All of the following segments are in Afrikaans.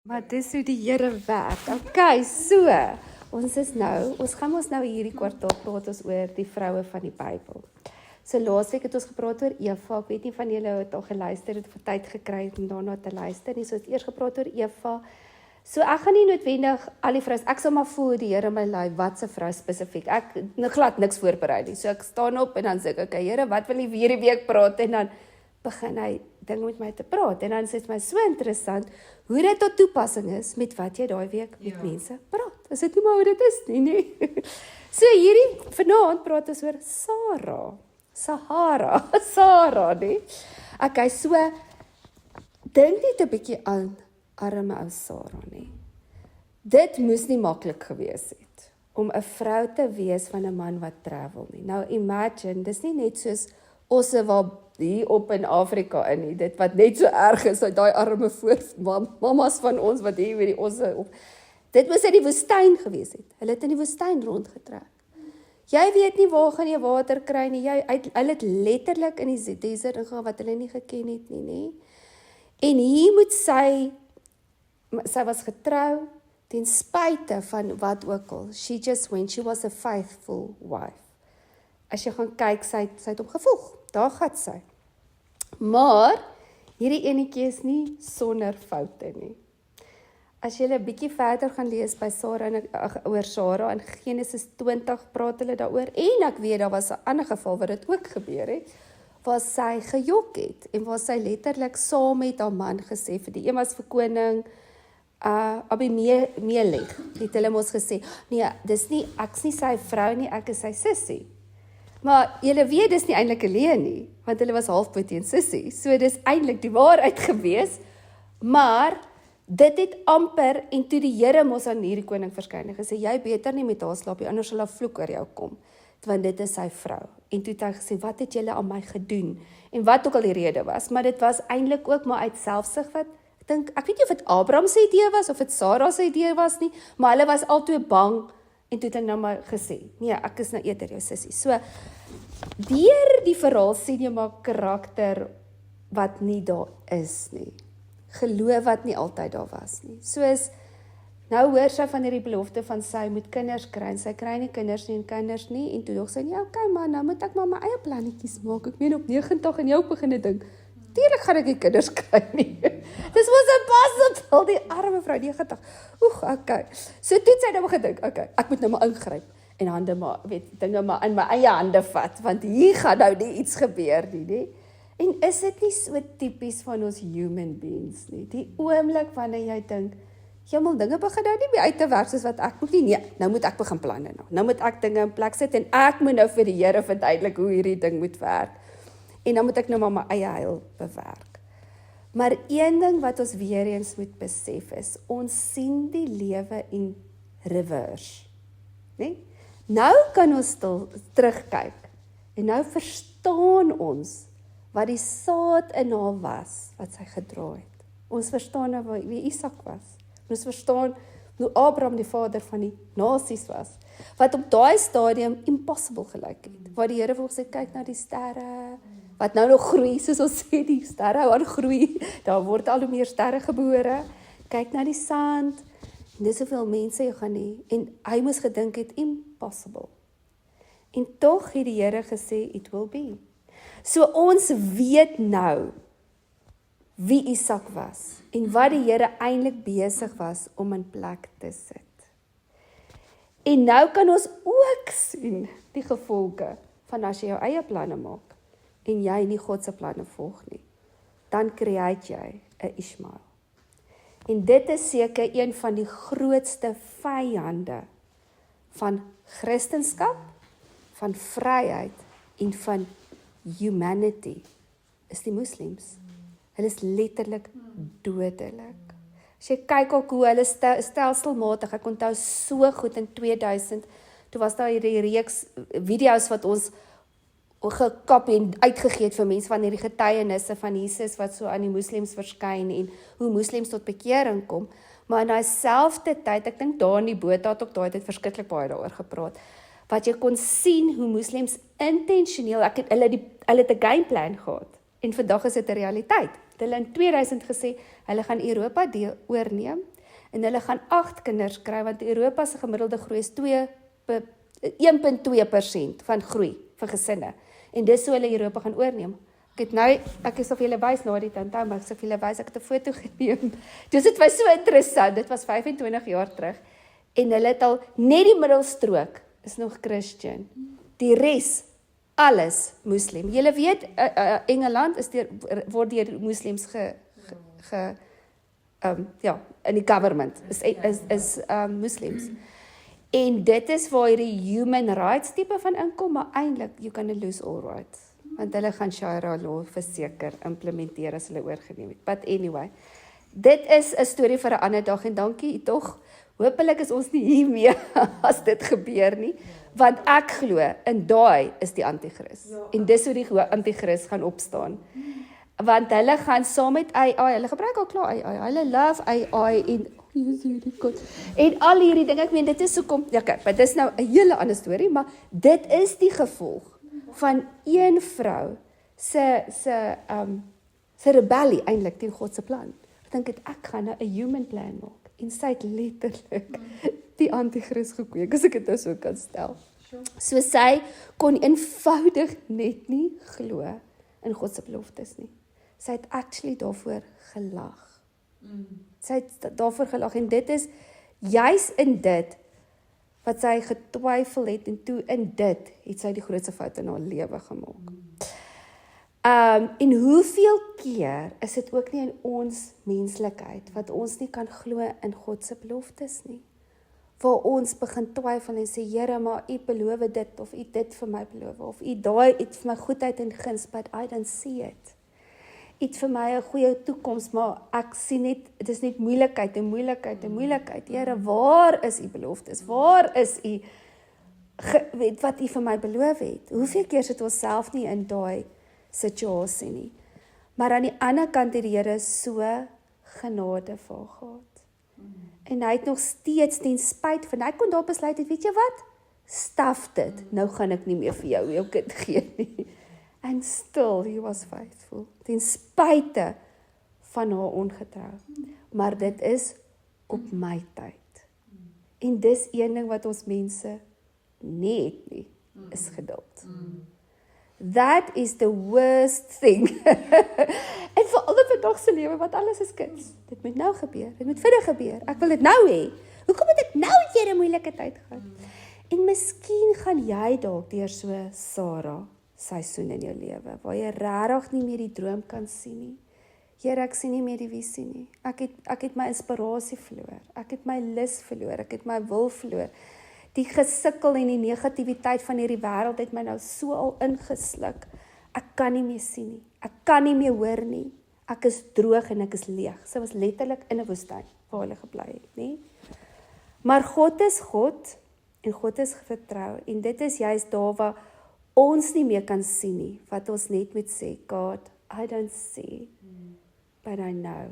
Maar dis hoe die Here werk. Okay, so, ons gaan ons nou hierdie kwartaal praat ons oor die vroue van die Bybel. So laasweek het ons gepraat oor Eva. Ek weet nie van julle het al geluister het of tyd gekry het om daarna te luister nie. So het eers gepraat oor Eva. So ek gaan nie noodwendig al die vrouens, ek sal maar voel die Here my lei wat se vrou spesifiek. Ek glad niks voorberei nie. So ek staan op en dan sê ek, okay Here, wat wil jy hierdie week praat? En dan begin hy ding met my te praat. En dan sê dit my so interessant hoe dit tot toepassing is met wat jy daai week met mense praat. Is dit nie maar hoe dit is nie, nee? So hierdie vanaand praat ons oor Sara, nee? Okay, so dink net 'n bietjie aan arme ou Sara, nee. Dit moes nie maklik gewees het om 'n vrou te wees van 'n man wat travel nie. Nou imagine, dis nie net soos ons waar hier op in Afrika in nie, dit wat net so erg is, daai arme mamas van ons wat hier met die osse op. Dit moes in die woestyn gewees het. Hulle het in die woestyn rondgetrek. Jy weet nie waar gaan jy water kry nie. Hulle het letterlik in die desert ingegaan wat hulle nie geken het nie, nê? En hier moet sy was getrou ten spyte van wat ook al. She was a faithful wife. As jy gaan kyk, sy het hom gevolg. Daar gaan sy. Maar hierdie enetjie is nie sonder foute nie. As jy 'n bietjie verder gaan lees by oor Sara in Genesis 20 praat hulle daaroor en ek weet daar was 'n ander geval wat dit ook gebeur het waar sy gejok het en waar sy letterlik saam met haar man gesê vir die een was vir koning Abimelech het hulle mos gesê nee, ek's nie sy vrou nie, ek is sy sussie. Maar julle weet dis nie eintlik 'n leuen nie, want hulle was halfpad teen sussie. So dis eintlik die waarheid gewees, maar dit het amper en toe die Here mos aan hierdie koning verskyn en gesê jy beter nie met haar slaap nie, anders sal haar vloek oor jou kom, want dit is sy vrou. En toe het hy gesê wat het julle aan my gedoen? En wat ook al die rede was, maar dit was eintlik ook maar uit selfsug wat ek weet nie of dit Abraham se idee was of dit Sara se idee was nie, maar hulle was albei bang. En toe het hy nou maar gesê, nee, ek is nou eerder jou sussie. So, deur die verhaal sien jy maar karakter wat nie daar is nie. Geloof wat nie altyd daar was nie. Soos, nou hoor sy van hierdie belofte van sy moet kinders kry, en sy kry nie kinders nie, en toe dog sy, ja, okay man, nou moet ek maar my eie plannetjies maak. Ek meen op 90 en jou begin dink, tuurlijk gaan ek die kinders kry nie. Dis was impossible, die arme vrou, 90. Okay. So toe sy nou gedink, okay, ek moet nou maar ingryp, en dinge maar in my eie hande vat, want hier gaan nou nie iets gebeur nie. En is dit nie so typies van ons human beings nie? Die oomblik wanneer jy dink, jemmel, dinge begin nou nie meer uit te werk soos wat ek moet nie. Nee, nou moet ek begin planne nou. Nou moet ek dinge in plek sit en ek moet nou vir die Here verduidelik hoe hierdie ding moet werk. En dan moet ek nou maar my eie heil bewerk. Maar een ding wat ons weer eens moet besef is, ons sien die lewe in reverse. Nee? Nou kan ons terugkyk en nou verstaan ons wat die saad in haar was, wat sy gedra het. Ons verstaan nou wie Isak was. Ons verstaan hoe Abraham die vader van die nasies was, wat op daai stadium impossible gelyk het, waar die Here vir ons sê, kyk na die sterre, wat nou nog groei, soos ons sê, die sterre hou aan groei, daar word al hoe meer sterre gebore, kyk na die sand, en dis soveel mense jy gaan nie, en hy moes gedink het, impossible. En tog het die Here gesê, it will be. So ons weet nou, wie Isak was, en wat die Here eintlik besig was om in plek te sit. En nou kan ons ook sien die gevolge van as jy jou eie planne maak, en jy nie God se planne volg nie, dan create jy 'n Ismael. En dit is seker een van die grootste vyande van Christendom, van vryheid en van humanity, is die moslems. Hulle is letterlik dodelik. As jy kyk ook hoe hulle stelselmatig, ek onthou so goed in 2000, toe was daar hierdie reeks video's wat ons gekap en uitgegee het vir mense van hierdie getuienisse van Jesus wat so aan die moslems verskyn en hoe moslems tot bekering kom, maar in daai selfde tyd, ek dink daar in die boot het ook daai tyd verskriklik baie daaroor gepraat, wat jy kon sien hoe moslems intentioneel, hulle het 'n gameplan gehad, en vandag is dit 'n realiteit. Hulle in 2000 gesê, hulle gaan Europa oorneem, en hulle gaan 8 kinders kry, want Europa se gemiddelde groei is 1,2% van groei vir gesinne. En dis hoe hulle Europa gaan oorneem. Ek is of julle wys na die tantou, maar ek sê of julle wys, ek het 'n foto geneem. Dus dit was so interessant, dit was 25 jaar terug. En hulle het al, net die middelstrook is nog Christian. Die res, alles Moslem. Julle weet, Engeland word deur moslems in die government, is moslems. En dit is waar hierdie human rights tipe van inkom, maar eintlik, you can lose all rights. Want hulle gaan Sharia law verseker implementeer as hulle oorgeneem het. But anyway, dit is 'n storie vir 'n ander dag en dankie tog. Hoopelik is ons nie hiermee as dit gebeur nie, want ek glo in daai is die anti-kris. En dis hoe die anti-kris gaan opstaan. Want hulle gaan saam met AI, hulle gebruik al klaar AI, hulle love AI en al hierdie ding, ek meen dit is hoekom, maar dit is nou 'n hele ander storie, maar dit is die gevolg van een vrou se rebellie eintlik teen God se plan. Ek dink ek gaan nou 'n human plan maak en sy het letterlik die anti-kris gekweek, as ek dit nou so kan stel. So sy kon eenvoudig net nie glo in God se beloftes nie. Sy het actually daarvoor gelag. Sy het daarvoor gelag en dit is juis in dit wat sy getwyfel het en toe in dit het sy die grootste fout in haar lewe gemaak. En hoeveel keer is dit ook nie in ons menslikheid wat ons nie kan glo in God se beloftes nie. Waar ons begin twyfel en sê, Here, maar U beloof dit of U dit vir my beloof of U daai iets vir my goedheid en guns, but I don't see it. Iets vir my 'n goeie toekoms, maar ek sien net, dit is net moeilikheid en moeilikheid en moeilikheid. Here, waar is U beloftes? Waar is U, wat U vir my beloof het? Hoeveel keer sit ons self nie in daai situasie nie? Maar aan die ander kant het die Here so genade vir haar gehad. En hy het nog steeds ten spyt van, hy kon daar besluit het, weet jy wat? Staf dit, nou gaan ek nie meer vir jou kind gee nie. And still, he was faithful. Ten spyte van haar ongetrou. Maar dit is op my tyd. En dis een ding wat ons mense nie het nie, is geduld. That is the worst thing. En vir al die vandag se lewe, wat alles is kits. Dit moet nou gebeur, dit moet vinnig gebeur. Ek wil dit nou hê. Hoekom moet ek nou hier 'n moeilike tyd gehad? En miskien gaan jy dalk deur so Sarah seisoen in jou lewe, waar jy regtig nie meer die droom kan sien nie. Here, ek sien nie meer die visie nie. Ek het my inspirasie verloor. Ek het my lus verloor. Ek het my wil verloor. Die gesukkel en die negativiteit van hierdie wêreld het my nou so al ingesluk. Ek kan nie meer sien nie. Ek kan nie meer hoor nie. Ek is droog en ek is leeg. Sy was letterlik in 'n woestyn waar hulle gebly het, nie? Maar God is God en God is vertrou en dit is juist daar waar ons nie meer kan sien nie, wat ons net moet sê, God, I don't see, but I know.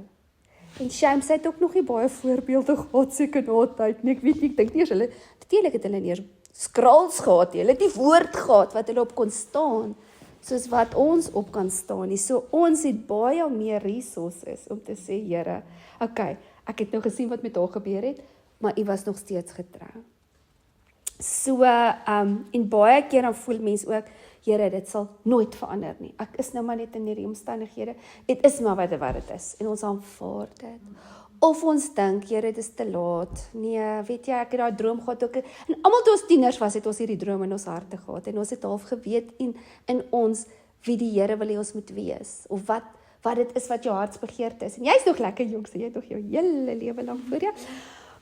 En Shams het ook nog nie baie voorbeelde gehad, seker na tyd nie, ek weet nie, ek dink nie eers hulle, natuurlijk het hulle nie eers skrals gehad, hulle het die woord gehad, wat hulle op kon staan, soos wat ons op kan staan nie, so ons het baie meer resources, om te sê, Here, okay, ek het nou gesien wat met haar gebeur het, maar U was nog steeds getrou. So, en baie keer dan voel mens ook, Here, dit sal nooit verander nie. Ek is nou maar net in hierdie omstandighede. Dit is maar wat dit is. En ons aanvaar dit. Of ons dink, Here, dit is te laat. Nee, weet jy, ek het daai droom gehad ook. En almal toe ons tieners was, het ons hierdie droom in ons harte gehad. En ons het half geweet in ons wie die Here wil hê ons moet wees. Of wat dit is wat jou hartsbegeerte is. En jy's nog lekker jong, so jy het nog jou hele lewe lank voor jou.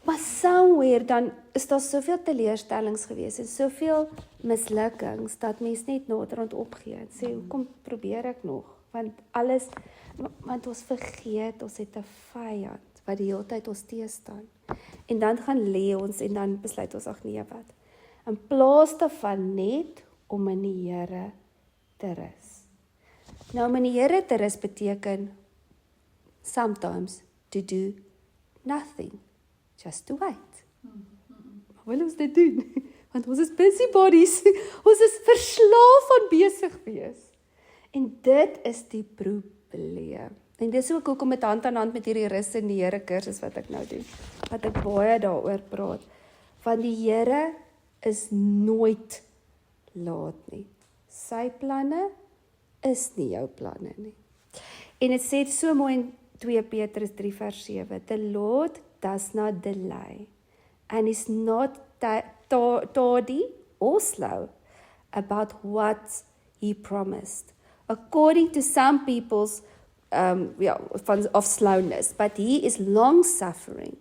Maar somewhere dan is daar soveel teleurstellings gewees en soveel mislukkings dat mens net naderhand opgee en sê, hoekom probeer ek nog? Want ons vergeet, ons het 'n vyand wat die hele tyd ons teestaan. En dan gaan lê ons en dan besluit ons, ag nee, wat? In plaas daarvan net om in die Here te rus. Nou om in die Here te rus beteken sometimes to do nothing. Just to wait. Maar wil ons dit doen? Want ons is busybodies. Ons is verslaaf aan besig wees. En dit is die probleem. En dis ook hoekom met hand aan hand met hierdie rus in die Here kursus wat ek nou doen, wat ek baie daaroor praat, want die Here is nooit laat nie. Sy planne is nie jou planne nie. En dit sê so mooi in 2 Petrus 3 vers 7, the Lord does not delay, and is not tardy or slow about what he promised, according to some people's of slowness, but he is long-suffering,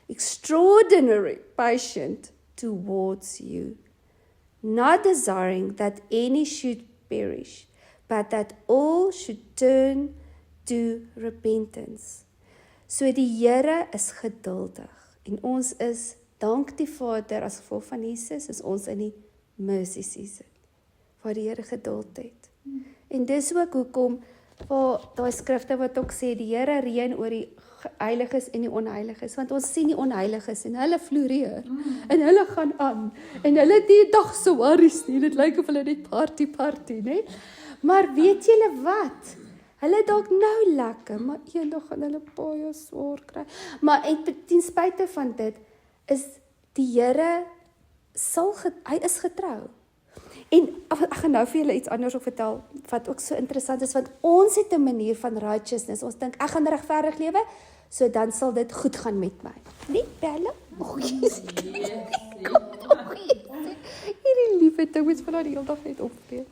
extraordinary patient towards you, not desiring that any should perish, but that all should turn to repentance. So die Here is geduldig, en ons is, dank die Vader, as gevolg van Jesus, is ons in die mercy season, waar die Here geduld het. En dis ook hoekom, waar daai skrifte wat ook sê, die Here reën oor die heiliges en die onheiliges, want ons sien die onheiliges, en hulle floreer, en hulle gaan aan, en hulle die dag so worries nie, dit lyk of hulle net party, nee? Maar weet julle wat? Hulle dalk nou lekker, maar eendag gaan hulle baie swaar kry. Maar en ten spyte van dit, is die Here, hy is getrou. En ek gaan nou vir julle iets anders ook vertel, wat ook so interessant is, want ons het 'n manier van righteousness, ons dink, ek gaan regverdig lewe, so dan sal dit goed gaan met my. Nie, Bella? Hierdie liewe ding, moet van haar die hele dag net opspeel.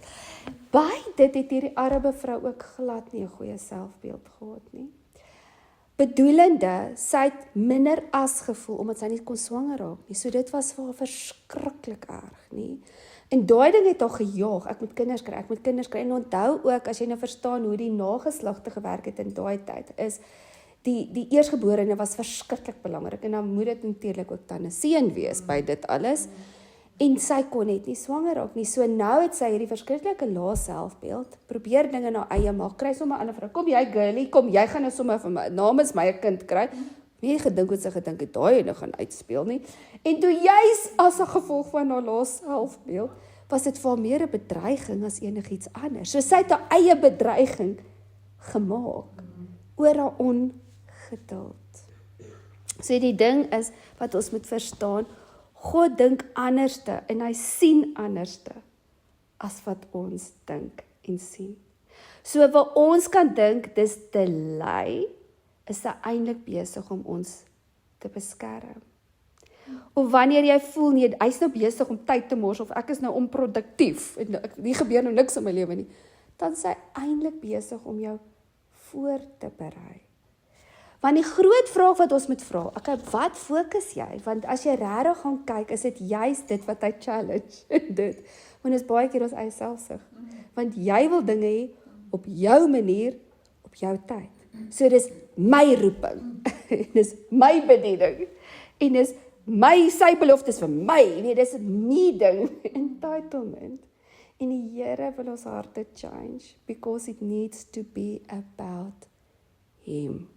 By dit het hierdie arme vrou ook glad nie 'n goeie selfbeeld gehad nie. Bedoelende, sy het minder as gevoel, omdat sy nie kon swanger raak nie. So dit was vir haar verskriklik erg, nie? En daai ding het haar gejaag, ek moet kinders kry, en onthou ook, as jy nou verstaan hoe die nageslagte gewerk het in daai tyd, is, die eersgeborene was verskriklik belangrik, en dan moet dit natuurlik ook dan 'n seun wees by dit alles, en sy kon net nie swanger raak nie, so nou het sy hierdie verskriklike lae selfbeeld, probeer dinge na eie maak, kry sommer 'n ander vrou, kom jy girlie, kom jy gaan nou sommer vir my, namens my 'n kind kry, wie gedink het sy gedink het, daai ene gaan uitspeel nie, en toe juis as 'n gevolg van haar lae selfbeeld, was dit vir haar meer 'n bedreiging as enigiets anders, so sy het haar eie bedreiging gemaak, oor haar ongeduld. So die ding is, wat ons moet verstaan, God dink anderste en hy sien anderste as wat ons dink en sien. So wat ons kan dink, dis delay, is hy eintlik besig om ons te beskerm. Of wanneer jy voel, nee, hy's nou besig om tyd te mors, of ek is nou onproduktief, en nie gebeur nou niks in my lewe nie, dan is hy eintlik besig om jou voor te berei. Want die groot vraag wat ons moet vra, okay, wat fokus jy? Want as jy regtig gaan kyk, is dit juist dit wat hy challenge, dit. Want is baie keer ons eie selfsug. Want jy wil dinge hê, op jou manier, op jou tyd. So dis my roeping, dis my bediening, en dis sy beloftes vir my, nee, dis nie ding, entitlement. En die Here wil ons harte change, because it needs to be about him.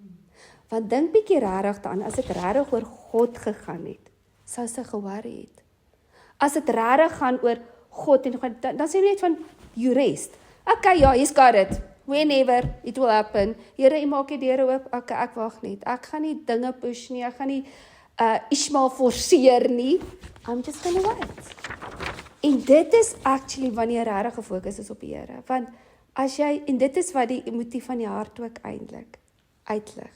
Want dink bietjie regtig daaraan, as dit regtig oor God gegaan het, sou sy ge-worry het. As dit regtig gaan oor God, en dan sê jy net van, you rest. Okay, ja, he's got it. Whenever it will happen. Here, jy maak die deure oop, okay, ek wag net. Ek gaan nie dinge push nie, ek gaan nie Ishmael forceer nie. I'm just gonna wait. En dit is actually wanneer regtig gefokus is op die Here. Want as jy, en dit is wat die motief van die hart ook eintlik uitlig,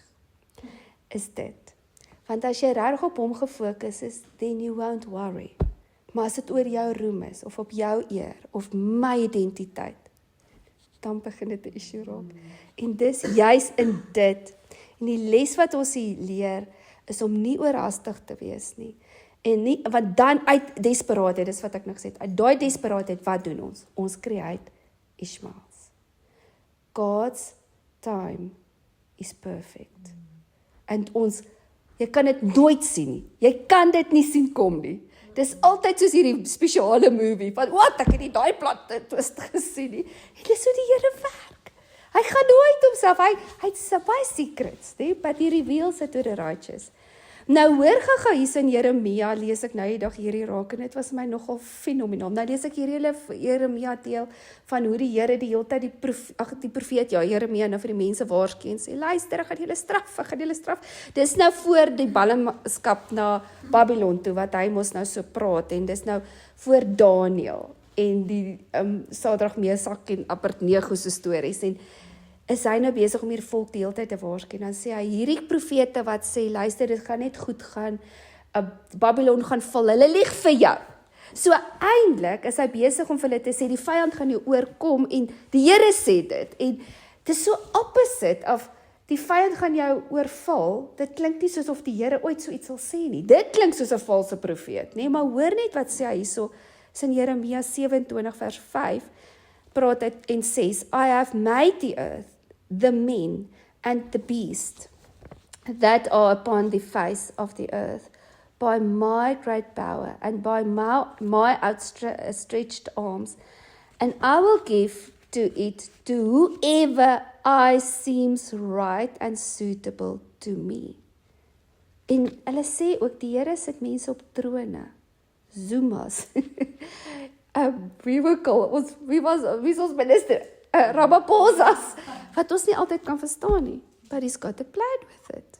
is dit. Want as jy regtig op hom gefokus is, then you won't worry. Maar as dit oor jou roem is, of op jou eer, of my identiteit, dan begin dit 'n issue raak. En dis juis in dit, en die les wat ons hier leer, is om nie oorhaastig te wees nie. En nie, want dan uit desperaatheid, dis wat ek nou gesê het, uit daai desperaatheid, wat doen ons? Ons create Ishmaels. God's time is perfect. En ons, jy kan dit nooit sien nie. Jy kan dit nie sien kom nie. Dis altyd soos hierdie spesiale movie, van wat, ek het nie daai plot twist gesien nie. En dis hoe die Here werk. Hy gaan nooit homself, hy het baie secrets, nee? But he reveals it to the righteous. Nou hoor gaga hier in Jeremia, lees ek nou die dag hierdie raak, en dit was my nogal fenomenaal. Nou lees ek hier hele Jeremia deel, van hoe die Here die hele tyd die profeet, Jeremia nou vir die mense waarsku en sê, luister, ek gaan julle straf. Dis nou voor die ballingskap na Babylon toe, wat hy mos nou so praat, en dis nou voor Daniel, en die Sadrag, Mesak en Abednego se stories, en is hy nou besig om hier volk die hele tyd te waarsku, en dan sê hy, hierdie profete wat sê, luister, dit gaan net goed gaan, Babylon gaan val, hulle lieg vir jou. So eintlik is hy besig om vir hulle te sê, die vyand gaan jou oorkom, en die Here sê dit, en dit is so opposite of, die vyand gaan jou oorval, dit klink nie soos of die Here ooit so iets sal sê nie, dit klink soos 'n valse profeet, nee, maar hoor net wat sê hy hierso, is in Jeremia 27 vers 5, praat hy en sê, I have made the earth, the men and the beast that are upon the face of the earth by my great power and by my outstretched arms, and I will give to it to whoever I seems right and suitable to me. En hulle sê ook, die Here sit mense op trone, Zumas. Wie was ons minister? Ramaphosa's, wat ons nie altyd kan verstaan nie, but he's got a plan with it.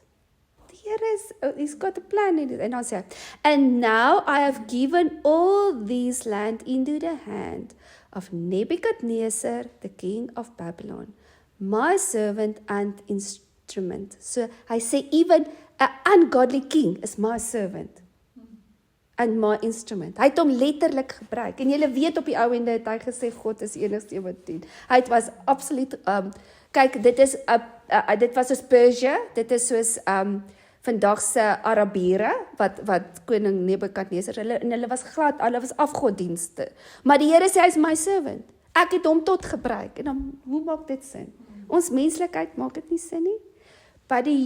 Die Here he's got a plan in it, en dan sê hy, and now I have given all these land into the hand of Nebuchadnezzar, the king of Babylon, my servant and instrument. So hy sê, even an ungodly king is my servant and my instrument. Hy het hom letterlik gebruik, en julle weet op die ou ende het hy gesê, God is enigste een wat dien. Hy was absoluut, kyk, dit was soos Persia, dit is soos vandagse Arabiere, wat koning Nebukadneser, en hulle was glad, hulle was afgoddienste. Maar die Here sê, hy is my servant. Ek het hom tot gebruik, en dan, hoe maak dit sin? Ons menslikheid maak dit nie sin nie. But he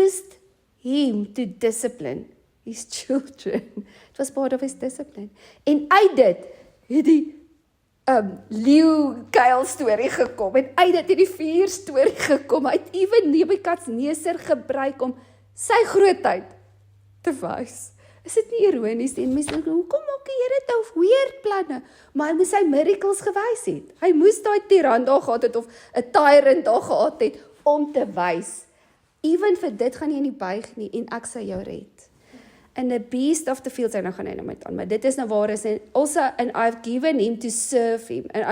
used him to discipline his children. It was part of his discipline. En uit dit het die leeukuil storie gekom, en uit dit het die vuur storie gekom. Hy het ewen Nebukadneser gebruik om sy grootheid te wys. Is dit nie ironies nie? En mense dink, hoekom maak die Here nou weer planne? Maar hy moes sy miracles gewys het. Hy moes daai tiran daar gehad het, of 'n tyrant daar gehad het, om te wys. Ewen vir dit gaan jy nie buig nie, en ek sal jou red. And the beast of the field, nou gaan hy nou met aan, maar dit is nou waar is, and also, and I've given him to serve him, and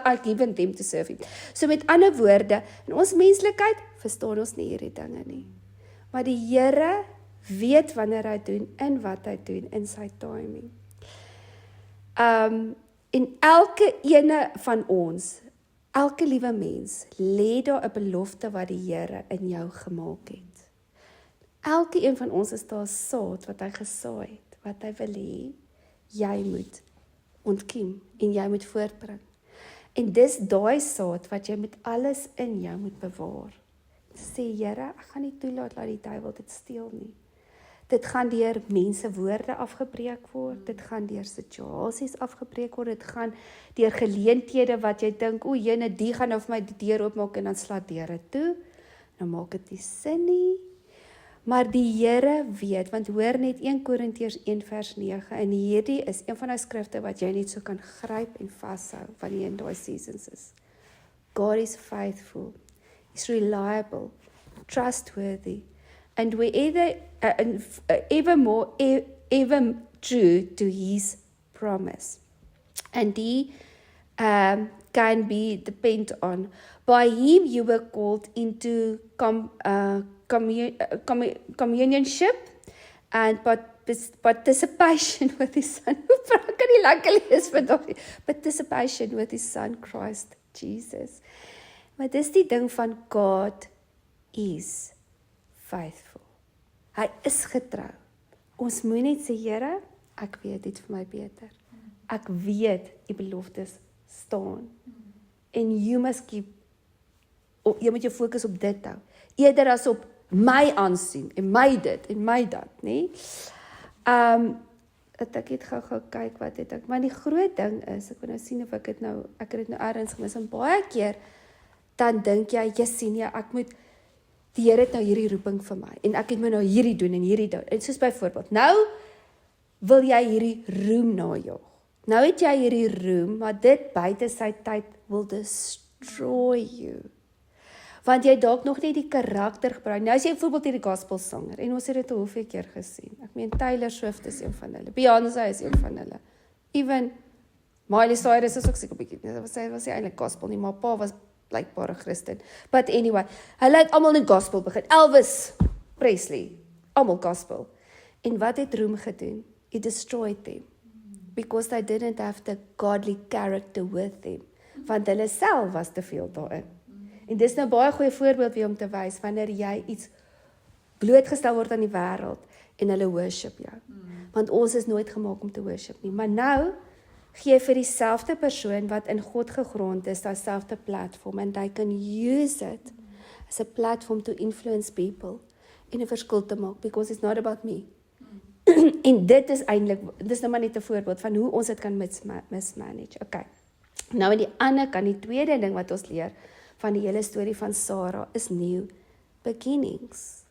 I've given them to serve him. So met ander woorde, in ons menslikheid, verstaan ons nie hierdie dinge nie. Maar die Here weet wanneer hy doen, en wat hy doen, in sy timing. En elke ene van ons, elke liewe mens, lê daar 'n belofte wat die Here in jou gemaak het. Elke een van ons is daar saad wat hy gesaai het, wat hy wil hê, jy moet ontkiem, en jy moet voortbring. En dis daai saad wat jy met alles in jou moet bewaar. Sê, Here, ek gaan nie toelaat dat die duiwel dit steel nie. Dit gaan deur mense woorde afgebreek word, dit gaan deur situasies afgebreek word, dit gaan deur geleenthede wat jy dink, o jene, die gaan nou vir my die deur oopmaak, en dan slaat deure toe, nou maak dit nie sin nie. Maar die Here weet, want hoor net 1 Korintiërs 1 vers 9, en hierdie is een van die skrifte wat jy net so kan gryp en vashou, wanneer jy in daai seasons is. God is faithful, He's reliable, trustworthy, and we're ever true to His promise. And He can be depended on. By Him you were called into communionship and participation with His Son. Ek kan nie lekker lees vandag nie. Participation with His Son, Christ Jesus. Maar dis die ding van God is faithful. Hy is getrou. Ons moet net sê, Here, ek weet dit vir my beter. Ek weet die beloftes staan. En jy moet jou fokus op dit hou. Eerder as op my aansien, en my dit, en my dat, nie? Ek het gou kyk wat het ek, maar die groot ding is, ek wil nou sien of ek het dit nou ergens gemis, en baie keer, dan dink jy, Jesenia, ek moet die Here het nou hierdie roeping vir my, en ek het my nou hierdie doen, en hierdie doen, en soos byvoorbeeld, nou wil jy hierdie roem najag. Nou het jy hierdie roem, maar dit buite sy tyd will destroy you. Want jy dalk nog nie die karakter gebruik. Nou as jy byvoorbeeld hierdie gospelsanger, en ons het dit hoeveel keer gesien. Ek meen Taylor Swift is een van hulle, Beyoncé is een van hulle. Even Miley Cyrus is ook seker 'n bietjie, sy was nie eintlik gospel nie, maar pa was blykbaar 'n Christen. But anyway, hulle het almal in gospel begin. Elvis Presley, almal gospel. En wat het roem gedoen? It destroyed them. Because they didn't have the godly character with them. Want hulle self was te veel daarin. En dis nou baie goeie voorbeeld weer om te wys, wanneer jy iets blootgestel word aan die wêreld, en hulle worship jou. Want ons is nooit gemaak om te worship nie. Maar nou, gee vir dieselfde persoon wat in God gegrond is, daai selfde platform, and they can use it as a platform to influence people, en 'n verskil te maak, because it's not about me. En dit is eintlik, dis nou maar net 'n voorbeeld van hoe ons dit kan mismanage. Okay. Nou aan die ander kant, die tweede ding wat ons leer van die hele storie van Sarah is new beginnings.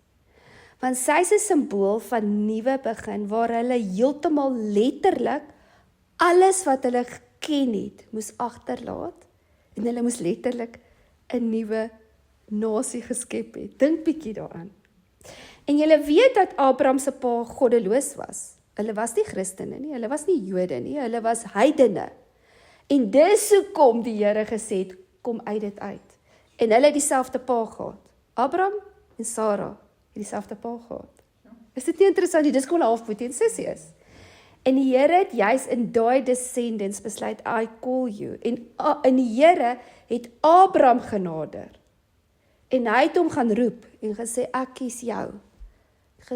Want sy is 'n simbool van nuwe begin, waar hulle heeltemal letterlik alles wat hulle geken het, moes agterlaat, en hulle moes letterlik 'n nuwe nasie geskep het. Dink bietjie daaraan. En julle weet dat Abraham se pa goddeloos was. Hulle was nie Christene nie, hulle was nie Jode nie, hulle was heidene. En dis hoekom die Here gesê het, kom uit dit uit. En hulle het dieselfde pa gehad. Abraham en Sarah het dieselfde pa gehad. Is dit nie interessant? Dis kom halfbroer en sussie is. En die Here het juis in daai descendants besluit, I call you. En die Here het Abraham genader. En hy het hom gaan roep en gesê, ek kies jou.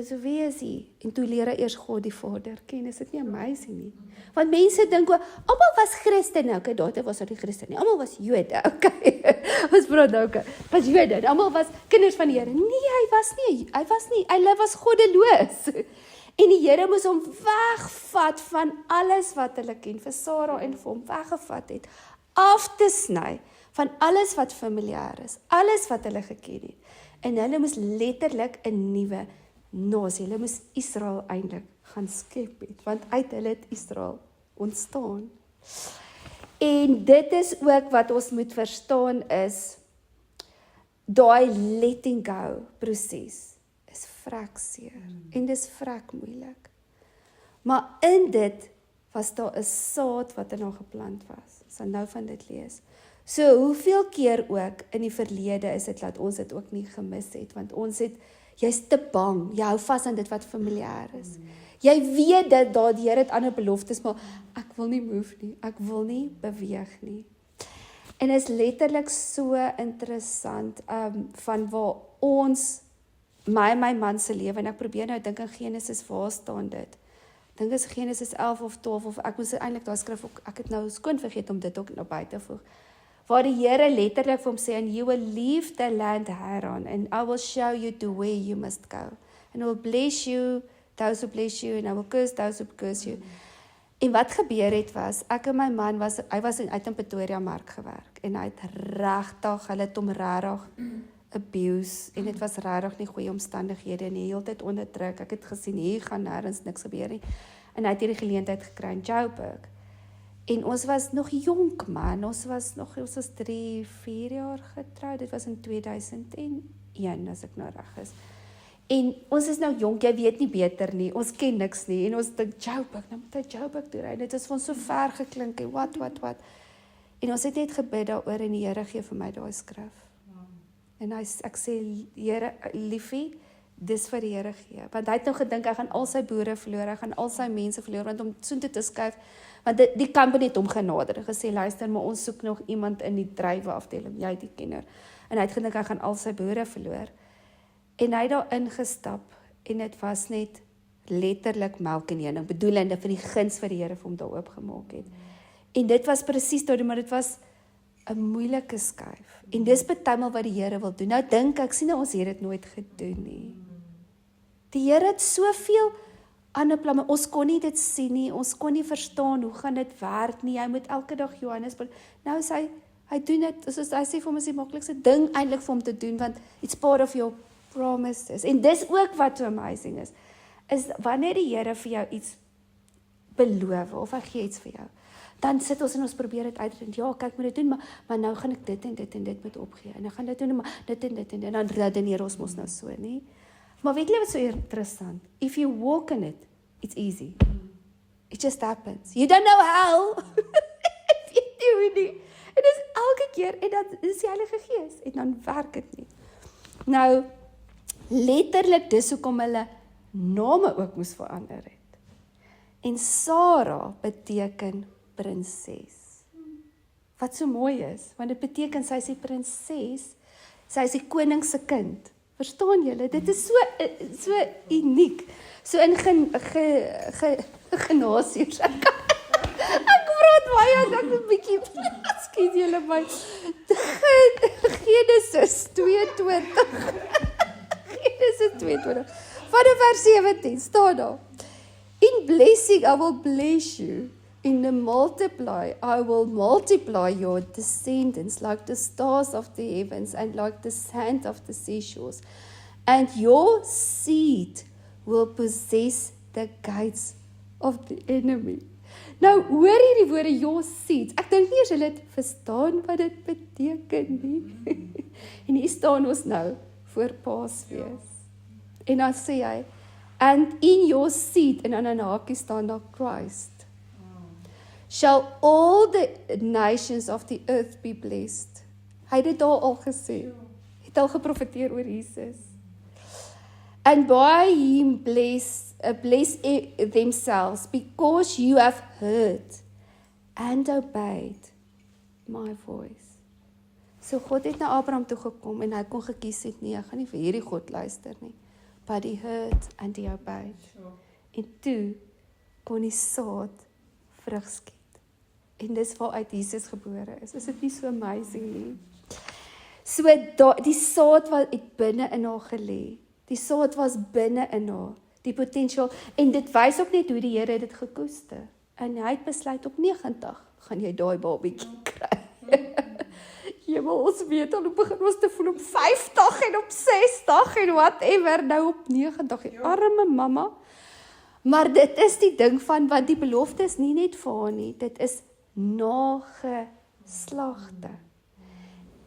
So wie is hy? En toe leer hy eers God die Vader ken. Is dit nie amazing nie? Want mense dink, almal was Christene. Okay, daar was nie Christene nie. Almal was Jode. Okay, ons praat nou, okay. Was Jode. Almal was kinders van die Here. Nee, hy was nie. Hy was goddeloos. En die Here moes hom wegvat van alles wat hulle ken, vir Sarah en vir hom weggevat het, af te sny van alles wat familier is, alles wat hulle geken het. En hulle moes letterlik 'n nuwe nasie, hulle moes Israel eintlik gaan skep het, want uit hulle het Israel ontstaan. En dit is ook wat ons moet verstaan is, daai letting go proses is vrek seer, en dis vrek moeilik. Maar in dit was daar 'n saad wat in haar geplant was. Ons sal nou van dit lees. So hoeveel keer ook in die verlede is dit dat ons dit ook nie gemis het, want ons het, jy's te bang, jy hou vas aan dit wat familier is. Jy weet dat daar die Here het ander beloftes, maar ek wil nie move nie, ek wil nie beweeg nie. En is letterlik so interessant, van waar ons, my man se lewe, en ek probeer nou dink in Genesis, waar staan dit? Dink is Genesis 11 of 12, of ek moes eintlik daar skryf, ek het nou skoon vergeet om dit ook nou by te voeg, waar die Here letterlik vir hom sê, and you will leave the land Haran, and I will show you to where you must go, and I will bless you, those who bless you, and I will curse those who curse you. En wat gebeur het was, ek en my man, hy was uit in Pretoria Mark gewerk, en hy het regtig, hulle het hom regtig abuse, en dit was regtig nie goeie omstandighede nie, heeltyd onderdruk, ek het gesien, hier gaan nêrens niks gebeur nie, en hy het hierdie geleentheid gekry in Joburg. En ons was nog jonk man, ons was 3-4 jaar getroud, dit was in 2001, as ek nou reg is. En ons is nou jonk, jy weet nie beter nie, ons ken niks nie, en ons dink Joburg, nou moet hy Joburg toe ry, dit is van so ver geklink, en wat. En ons het net gebid daaroor, en die Here gee vir my daai skrif. En ek sê, Here, liefie, dis vir die Here gee, want hy het nou gedink, hy gaan al sy boere verloor, hy gaan al sy mense verloor, want om soontoe te skuif, want die company het hom genader, gesê, luister, maar ons soek nog iemand in die drywe afdeling, jy die kenner, en hy het gedink, hy gaan al sy boere verloor, en hy het daar ingestap, en het was net letterlik melk en honing, bedoelende vir die guns wat die Here vir hom daar oopgemaak het, en dit was presies daar, maar dit was 'n moeilike skuif, en dis partymal wat die Here wil doen, nou dink ek, sien nou ons het dit nooit gedoen nie, die Here het soveel ander planne, ons kon nie dit sien nie, ons kon nie verstaan, hoe gaan dit werk nie, hy moet elke dag Johannesburg, nou is hy doen dit, soos hy sê vir hom is die maklikste ding eintlik vir hom te doen, want it's part of your promises. En dis ook wat so amazing is wanneer die Here vir jou iets beloof, of hy gee iets vir jou, dan sit ons en ons probeer dit uitdink, ja, kyk, moet dit doen, maar nou gaan ek dit en dit en dit moet opgee, en dan gaan dit doen, maar dit en dit en dan redeneer ons mos nou so, nie? Maar weet jy wat so interessant? If you walk in it, it's easy. It just happens. You don't know how. Weet jy hoe nie? En dis elke keer, en dat is die Heilige Gees, en dan werk dit nie. Nou, letterlik dis hoekom hulle name ook moes verander het. En Sarah beteken prinses. Wat so mooi is, want dit beteken sy is die prinses, sy is die koning se kind. Verstaan julle? Dit is so uniek. So in genasies. Ek praat baie, ek 'n bietjie, skiet julle my. Genesis 22. Genesis 22. Vanaf vers 17 staan daar. In blessing I will bless you. In the multiply, I will multiply your descendants like the stars of the heavens and like the sand of the seashores. And your seed will possess the gates of the enemy. Nou, hoor hierdie woorde, your seed. Ek dink nie as julle dit verstaan wat dit beteken nie. En hier staan ons nou voor Paasfees. En dan sê hy, and in your seed, en dan in hakie staan daar Christ. Shall all the nations of the earth be blessed. Hy het dit daar al gesê. Het al geprofeteer oor Jesus. And by him bless themselves, because you have heard and obeyed my voice. So God het na Abraham toe gekom en hy kon gekies het, nee, ek gaan nie vir hierdie God luister nie. But he heard and he obeyed. En toe kon die saad vrug skiet. En dis waaruit Jesus gebore is. Is dit nie so amazing nie? So die saad wat binne in haar gelê. Die saad was binne in haar. Die potensiaal. En dit wys ook net hoe die Here dit gekoester. En hy het besluit op 90 gaan jy daai babietjie kry. Jemel, ons weet al hoe begin ons te voel op 50 en op 60 en whatever. Nou op 90. Die arme mamma. Maar dit is die ding van, want die belofte is nie net vir haar nie. Dit is nageslagte.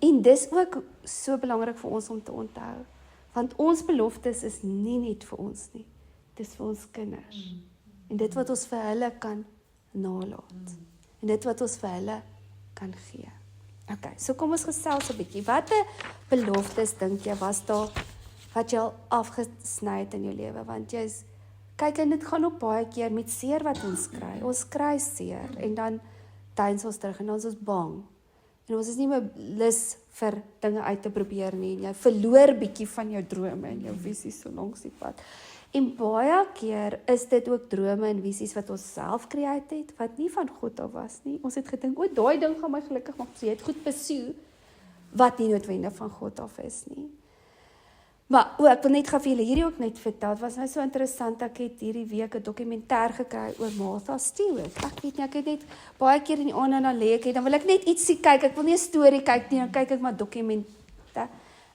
En dis ook so belangrik vir ons om te onthou. Want ons beloftes is nie net vir ons nie. Dit is vir ons kinders. En dit wat ons vir hulle kan nalaat. En dit wat ons vir hulle kan gee. Okay, so kom ons gesels 'n bietjie. Watter beloftes dink jy was daar wat jy al afgesny het in jou lewe? Want jy's, kyk, en dit gaan ook baie keer met seer wat ons kry. Ons kry seer en dan tyds ons terug en dan is ons bang. En ons is nie meer lus vir dinge uit te probeer nie. En jy verloor bietjie van jou drome en jou visies so langs die pad. En baie keer is dit ook drome en visies wat ons self create het, wat nie van God af was nie. Ons het gedink, o, daai ding gaan my gelukkig maak. So jy het goed pursue, wat nie noodwendig van God af is nie. Maar ek wil net gaan vir julle hierdie ook net vertel. Het was nou so interessant, ek het hierdie week 'n dokumentêr gekry oor Martha Stewart. Ek weet nie, ek het net baie keer in die aand en dan lê ek, dan wil ek net ietsie kyk, ek wil nie 'n storie kyk nie, dan kyk ek maar dokumentêr.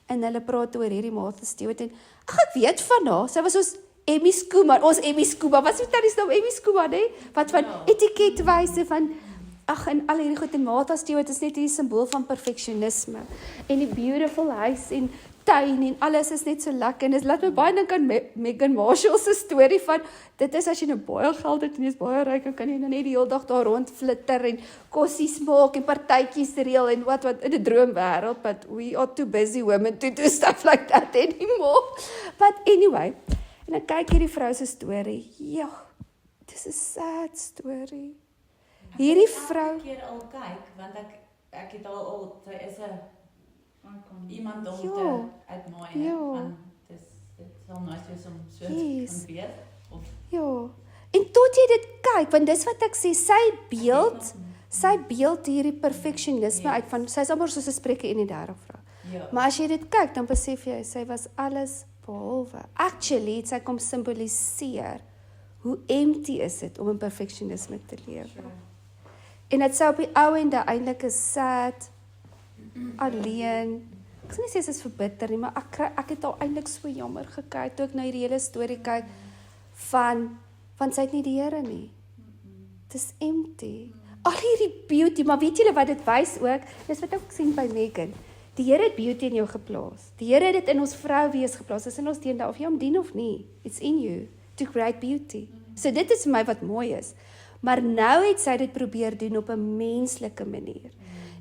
En hulle praat oor hierdie Martha Stewart en ek weet van haar, sy was ons Emmy Skooman, was nie tannies nou Emmy Skooman, hè? Wat van etiketwyse van, en al hierdie goed, en Martha Stewart is net die simbool van perfeksionisme, en die beautiful huis, en tuin, en alles is net so lekker, en dit laat my baie dink aan Meghan Markle se storie van, dit is as jy nou baie geld het, en jy is baie ryk, dan kan jy nou net die hele dag daar rond flitter, en kossies maak, en partytjies reël, en wat, in 'n droomwêreld, but we are too busy women to do stuff like that anymore. But anyway, en dan kyk hierdie vrou se storie, ja, dis 'n sad story. Hierdie vrou, Ek keer al kyk, want ek het al sy is 'n iemand om te admire, want dit sal nice wees om so te weet, of ja, en tot jy dit kyk, want dis wat ek sê, sy beeld hierdie perfeksionisme uit van, sy is amper soos 'n Spreuke 31 vrou. Ja. Maar as jy dit kyk, dan besef jy, sy was alles behalwe. Actually, het sy kom symboliseer, hoe empty is dit om in perfeksionisme te lewe. Sure. En dit sou op die ou ende eintlik 'n sad, alleen, ek sal nie sê sy is verbitter nie, maar ek het al eintlik so jammer gekry, toe ek na hierdie hele storie kyk, van sy het nie die Here nie. Dit is empty. Al hierdie beauty, maar weet julle wat dit wys ook? Dis wat ek ook sien by Megan. Die Here het beauty in jou geplaas. Die Here het dit in ons vrouwees geplaas. Dis in ons DNA, of jy hom dien of nie. It's in you, to create beauty. So dit is vir my wat mooi is. Maar nou het sy dit probeer doen op 'n menslike manier.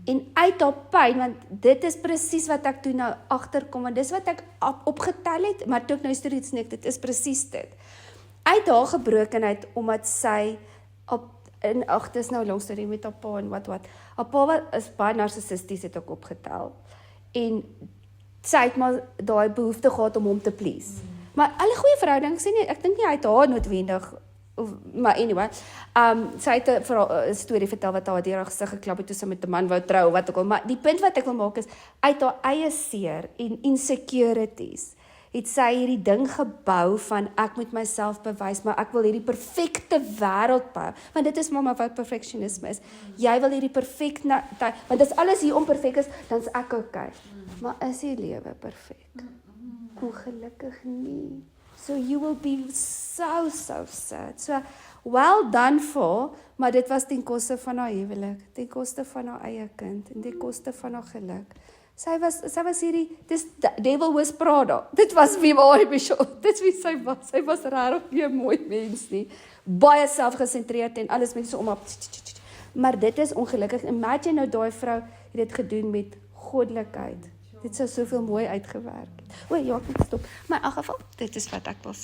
En uit haar pyn, want dit is presies wat ek toe nou agterkom, want dis wat ek opgetel het, maar toe ek nou storie iets sneek, dit is presies dit. Uit haar gebrokenheid, omdat sy dit is nou 'n lang storie met haar pa en wat. Haar pa is baie narcissisties, het ek opgetel. En sy het maar daai behoefte gehad om hom te please. Maar alle goeie verhoudings, ek dink nie hy het haar noodwendig, maar anyway, sy het 'n storie vertel wat haar deur haar gesig geklap het toe sy met 'n man wou trou, wat ook al, maar die punt wat ek wil maak is, uit haar eie seer en insecurities, het sy hierdie ding gebou van, ek moet myself bewys, maar ek wil hierdie perfekte wêreld bou, want dit is mama wat perfectionisme is, jy wil hierdie want as alles hier onperfek is, dan is ek okay, maar is die lewe perfek? Ongelukkig nie. So you will be so sad. So, well done for, maar dit was ten koste van haar huwelik, ten koste van haar eie kind, en ten koste van haar geluk. Sy was hierdie, dis devil was Prada. Dit was wie waar dit wie sy was. Sy was regtig nie 'n mooi mens nie. Baie selfgesentreerd en alles mense om haar. Maar dit is ongelukkig. Imagine nou daai vrou het dit gedoen met goddelikheid. Dit sou soveel mooi uitgewerk het. O ja, ek moet stop. Maar in elk geval, dit is wat ek wil sê.